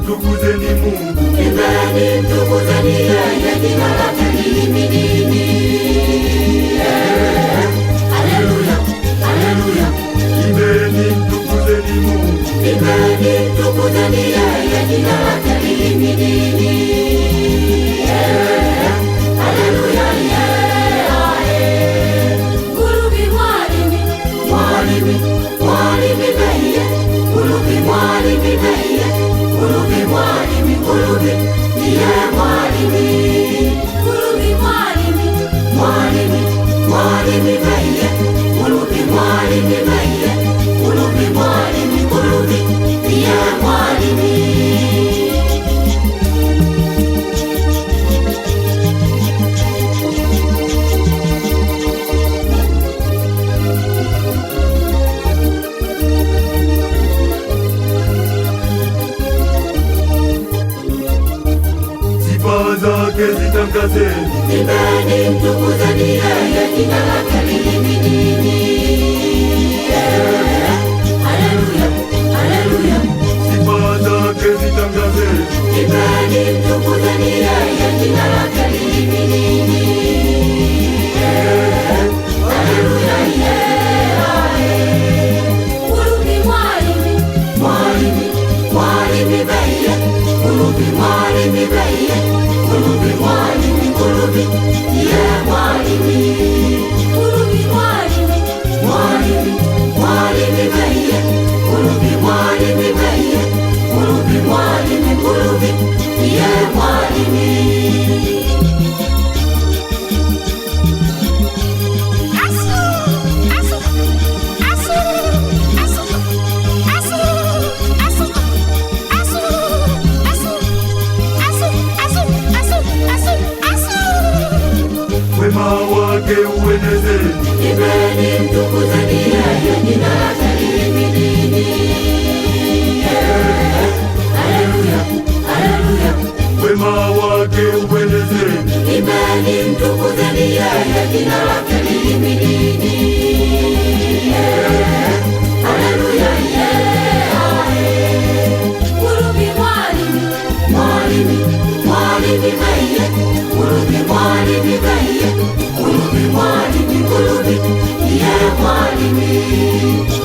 mtukuzeni Mungu, imbeni mtukuzeni yeye, jina lake lihimidiwe. Haleluya, haleluya. Imbeni mtukuzeni Mungu, imbeni mtukuzeni yeye, jina lake lihimidiwe. Haleluya, Ngulubi mwalimi, mwalimi, mwalimi beye, Ngulubi mwalimi beye, Ngulubi mwalimi, Ngulubi ndiye mwalimi. Ngulubi mwalimi, mwalimi, mwalimi beye, Ngulubi mwalimi beye, Ngulubi mwalimi, Ngulubi ndiye mwalimi. zake zitangazeni, imbeni mtukuzeni yeye, jina lake lihimidiwe. Haleluya, haleluya. Sifa zake zitangazeni, imbeni mtukuzeni yeye, jina lake lihimidiwe. Haleluya, Ngulubi mwalimi, mwalimi, mwalimi beye, Ngulubi mwalimi beye, Ngulubi mwalimi, Ngulubi ndiye mwalimi. Ngulubi mwalimi, mwalimi, mwalimi beye, Ngulubi mwalimi beye, Ngulubi mwalimi, Ngulubi ndiye mwalimi. wema wake uenezeni, imbeni mtukuzeni yeye, jina lake lihimidiwe. Haleluya, haleluya. wema wake uenezeni, imbeni mtukuzeni yeye, jina lake lihimidiwe. Haleluya, Ngulubi mwalimi, mwalimi, mwalimi beye, Ngulubi mwalimi beye, Ngulubi mwalimi, Ngulubi ndiye mwalimi.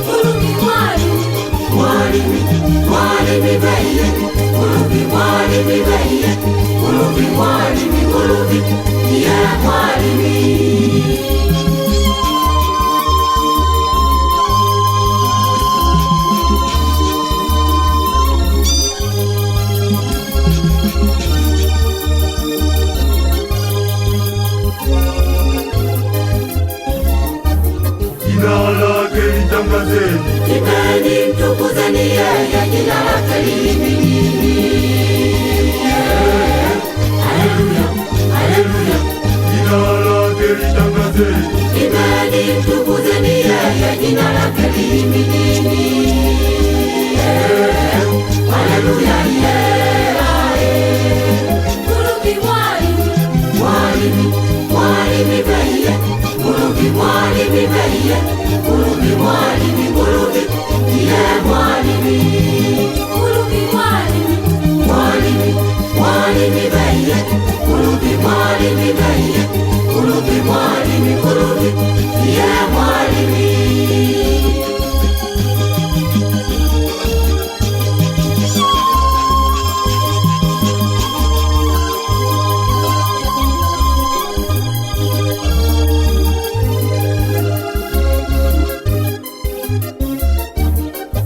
Ngulubi mwalimi, mwalimi, mwalimi beye, Ngulubi mwalimi beye, Ngulubi mwalimi, Ngulubi ndiye mwalimi. jina lake litangazeni, imbeni mtukuzeni yeye, jina lake lihimidiwe. Haleluya, haleluya. jina lake litangazeni, imbeni mtukuzeni yeye, jina lake lihimidiwe. Haleluya, Ngulubi mwalimi, mwalimi, mwalimi beye, Ngulubi mwalimi beye, Ngulubi mwalimi, Ngulubi ndiye mwalimi. Ngulubi mwalimi, mwalimi, mwalimi beye, Ngulubi mwalimi beye, Ngulubi mwalimi, Ngulubi ndiye mwalimi.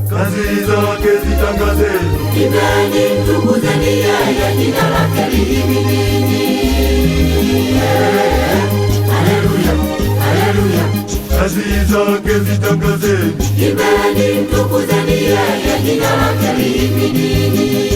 kazi zake zitangazeni, imbeni mtukuzeni yeye, jina lake lihimidiwe. Haleluya, haleluya. kazi zake zitangazeni, imbeni mtukuzeni yeye, jina lake lihimidiwe.